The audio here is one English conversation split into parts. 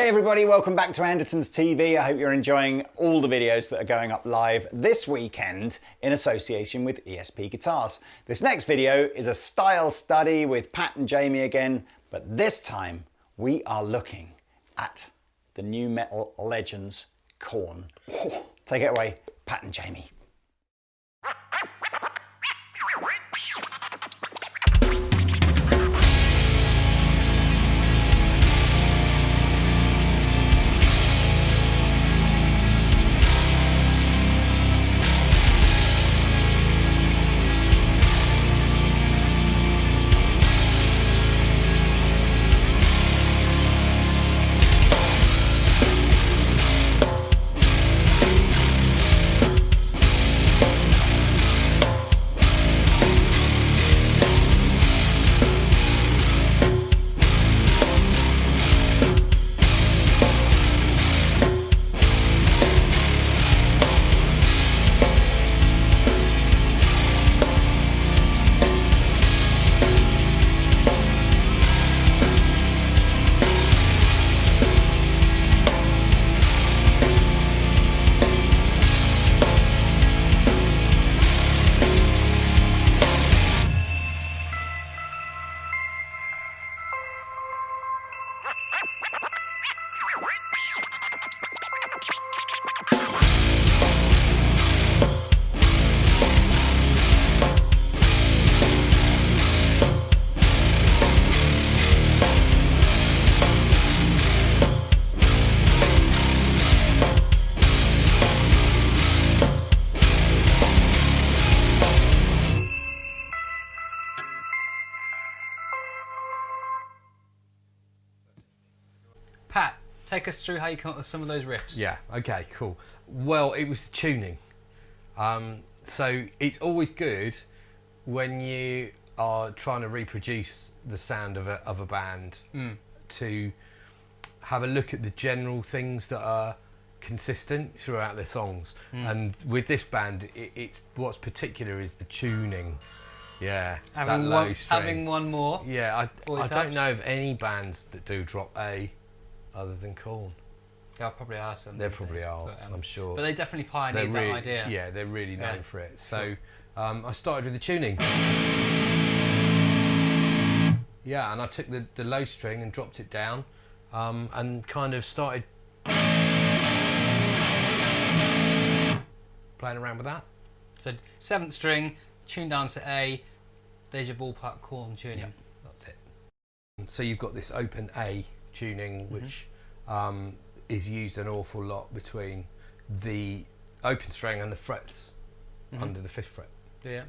Hey everybody, welcome back to Andertons TV. I hope you're enjoying all the videos that are going up live this weekend in association with ESP Guitars. This next video is a style study with Pat and Jamie again, but this time we are looking at the new metal legends Korn. Take it away, Pat and Jamie. Pat, take us through how you come up with some of those riffs. Yeah, okay, cool. Well, it was the tuning. So it's always good when you are trying to reproduce the sound of a band to have a look at the general things that are consistent throughout their songs. And with this band, it's what's particular is the tuning. Yeah, having that low string. Having one more. Yeah, I don't know of any bands that do drop A other than Korn. There probably are some. There probably are, but, I'm sure. But they definitely pioneered that idea. Yeah, they're really known for it. So I started with the tuning. Yeah, and I took the low string and dropped it down and kind of started playing around with that. So 7th string, tune down to A, there's your ballpark Korn tuning. Yeah, that's it. So you've got this open A tuning, which is used an awful lot between the open string and the frets under the 5th fret. Yeah.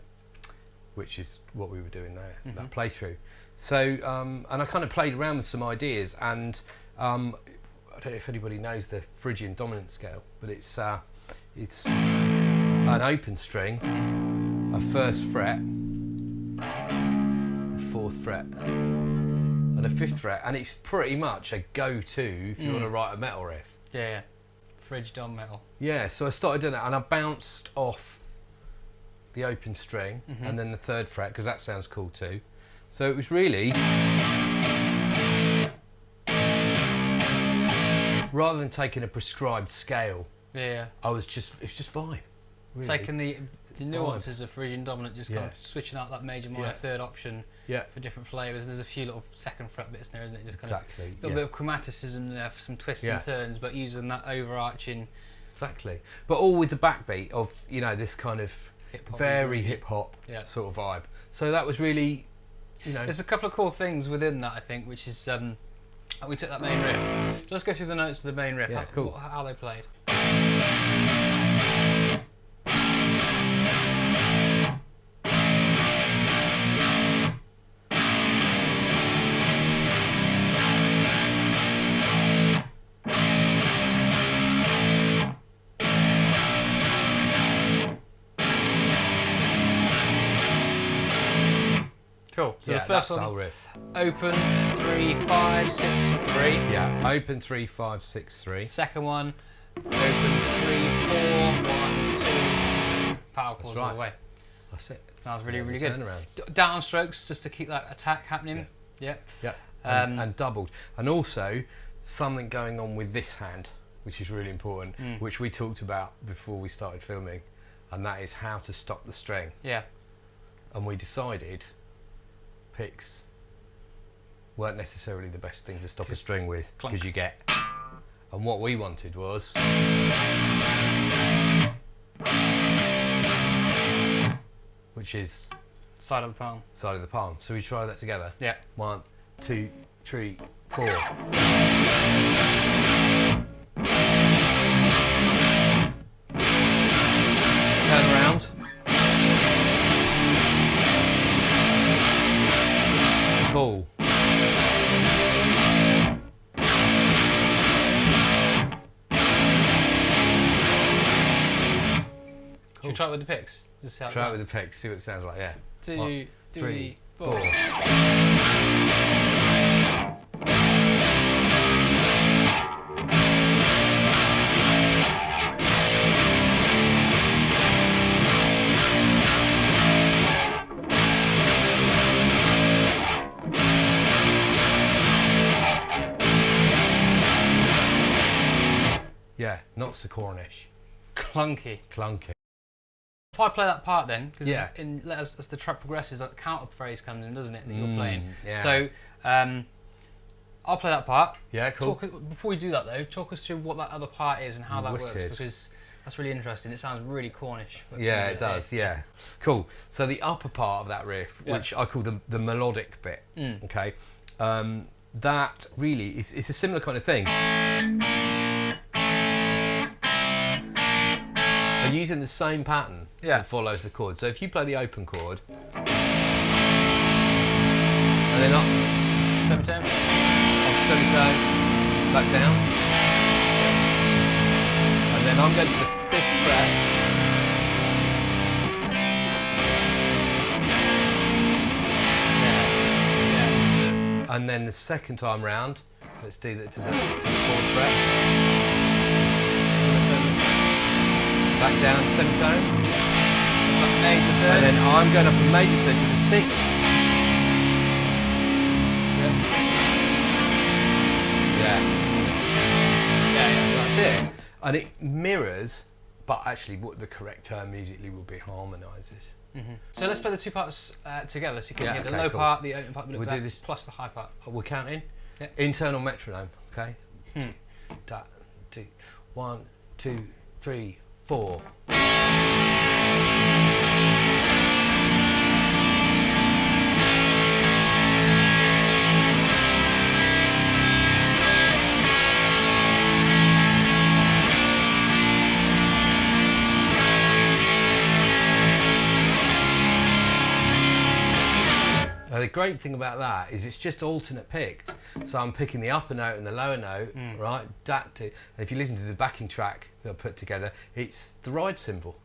Which is what we were doing there, that playthrough. So, and I kind of played around with some ideas, and I don't know if anybody knows the Phrygian dominant scale, but it's an open string, a 1st fret, a 4th fret, and a 5th fret, and it's pretty much a go-to if you want to write a metal riff. Yeah, Phrygian dom metal. Yeah, so I started doing that, and I bounced off the open string and then the 3rd fret, because that sounds cool too. So it was really, rather than taking a prescribed scale, it's just vibe. Really. Taking the nuances of Phrygian dominant, just kind of switching out that major minor 3rd option for different flavours. And there's a few little 2nd fret bits in there, isn't it? Just kind of a little bit of chromaticism there for some twists and turns, but using that overarching. Exactly. But all with the backbeat of, you know, this kind of very hip hop sort of vibe. So that was really, you know. There's a couple of cool things within that, I think, which is we took that main riff. So let's go through the notes of the main riff. Yeah, cool. How they played. Cool. So the first one, riff. Open 3 5 6 3. Yeah. Open 3 5 6 3. Second one, open 3 4 1 2. Power chords all the way. That's it. Sounds really, really good. Turnarounds. Downstrokes just to keep that attack happening. Yeah. And doubled. And also something going on with this hand, which is really important, which we talked about before we started filming, and that is how to stop the string. Yeah. And we decided picks weren't necessarily the best thing to stop a string with, because you get. And what we wanted was. Which is. Side of the palm. Side of the palm. So we try that together. Yeah. 1, 2, 3, 4. Turn around. Cool. Should we try it with the picks? Just see how Try it with the picks, see what it sounds like, yeah. 2, 3, 4. Yeah, not so Kornish. Clunky. Clunky. If I play that part then, because yeah. as the track progresses, that counter phrase comes in, doesn't it, that you're playing. Yeah. So I'll play that part. Yeah, cool. Before we do that though, talk us through what that other part is and how that works, because that's really interesting. It sounds really Cornish. Yeah, it does, yeah. Cool. So the upper part of that riff, which I call the melodic bit, okay, that really is a similar kind of thing. Are using the same pattern that follows the chord. So if you play the open chord, and then up, semitone, up semitone, back down, and then I'm going to the 5th fret, and then the second time round, let's do that to the 4th fret. Back down, semitone. It's like major third. And then I'm going up a major third to the 6th. Yeah. That's it. And it mirrors, but actually what the correct term musically would be harmonises. So let's play the two parts together, so you can hear the low part, the open part, we'll do this plus the high part. We're counting. Internal metronome, okay? 1, 2, 3, 4. Now the great thing about that is it's just alternate picked. So I'm picking the upper note and the lower note, right? And if you listen to the backing track that I put together, it's the ride cymbal.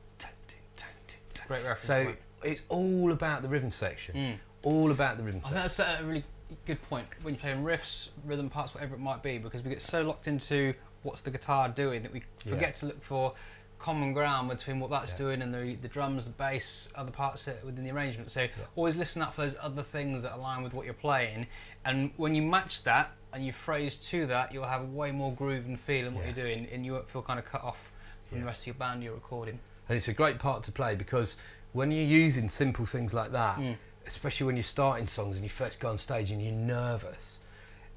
Great reference. So it's all about the rhythm section. All about the rhythm section. I think that's a really good point when you're playing riffs, rhythm parts, whatever it might be, because we get so locked into what's the guitar doing that we forget to look for common ground between what that's doing and the drums, the bass, other parts within the arrangement. So always listen out for those other things that align with what you're playing, and when you match that and you phrase to that, you'll have way more groove and feel in what you're doing, and you won't feel kind of cut off from the rest of your band you're recording. And it's a great part to play, because when you're using simple things like that, especially when you're starting songs and you first go on stage and you're nervous,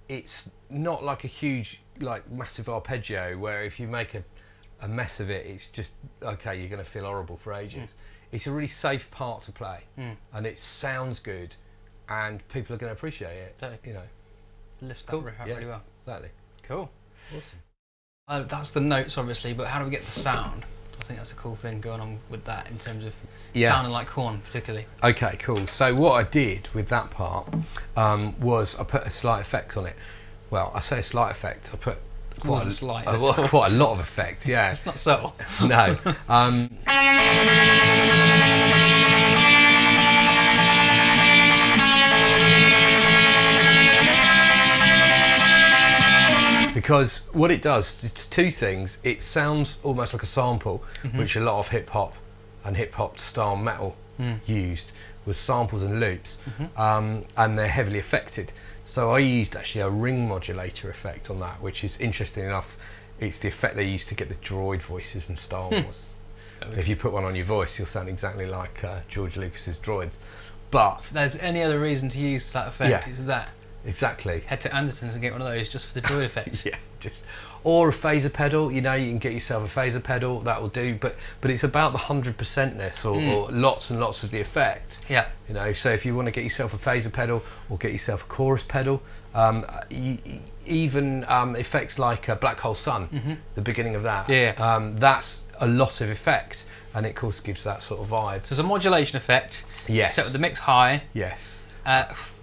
it's not like a huge, like massive arpeggio where if you make a mess of it, it's just, okay, you're going to feel horrible for ages. It's a really safe part to play, and it sounds good, and people are going to appreciate it. Totally. You know, lifts that riff out really well. Exactly. Cool. Awesome. That's the notes, obviously, but how do we get the sound? I think that's a cool thing going on with that in terms of sounding like Korn, particularly. Okay, cool. So what I did with that part was I put a slight effect on it. Well, I say a slight effect. I put quite a lot of effect. Yeah. It's not subtle. No. Because what it does, it's two things. It sounds almost like a sample, which a lot of hip hop and hip hop style metal used was samples and loops, and they're heavily affected. So I used actually a ring modulator effect on that, which is interesting enough. It's the effect they used to get the droid voices in Star Wars. So if you put one on your voice, you'll sound exactly like George Lucas's droids. But if there's any other reason to use that effect, it's that. Exactly. Head to Andertons and get one of those just for the droid effect. Or a phaser pedal. You know, you can get yourself a phaser pedal. That will do. But it's about the 100%ness or lots and lots of the effect. Yeah. You know, so if you want to get yourself a phaser pedal or get yourself a chorus pedal, even effects like Black Hole Sun, the beginning of that. That's a lot of effect, and it of course gives that sort of vibe. So it's a modulation effect. Yes. Set with the mix high. Yes.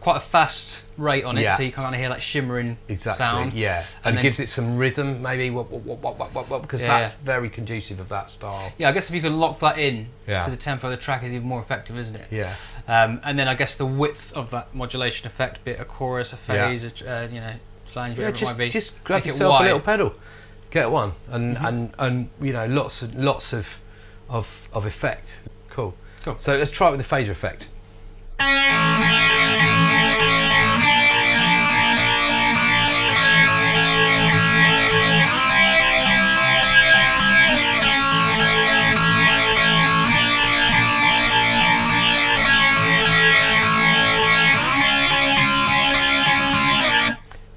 Quite a fast rate on it, so you can kind of hear that shimmering sound. Yeah, and it gives it some rhythm, maybe, because that's very conducive of that style. Yeah, I guess if you can lock that in to the tempo of the track is even more effective, isn't it? Yeah. And then I guess the width of that modulation effect, be it a chorus, a phase, you know, flange, whatever it might be. Just grab yourself a little pedal, get one, and you know, lots of effect. Cool. So let's try it with the phaser effect.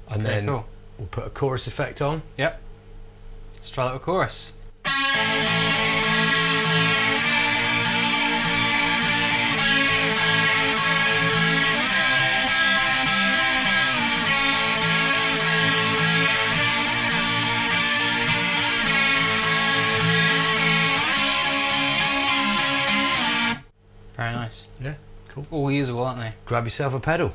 And then we'll put a chorus effect on. Yep. Let's try that with chorus. Very nice. Yeah, cool. All usable, aren't they? Grab yourself a pedal.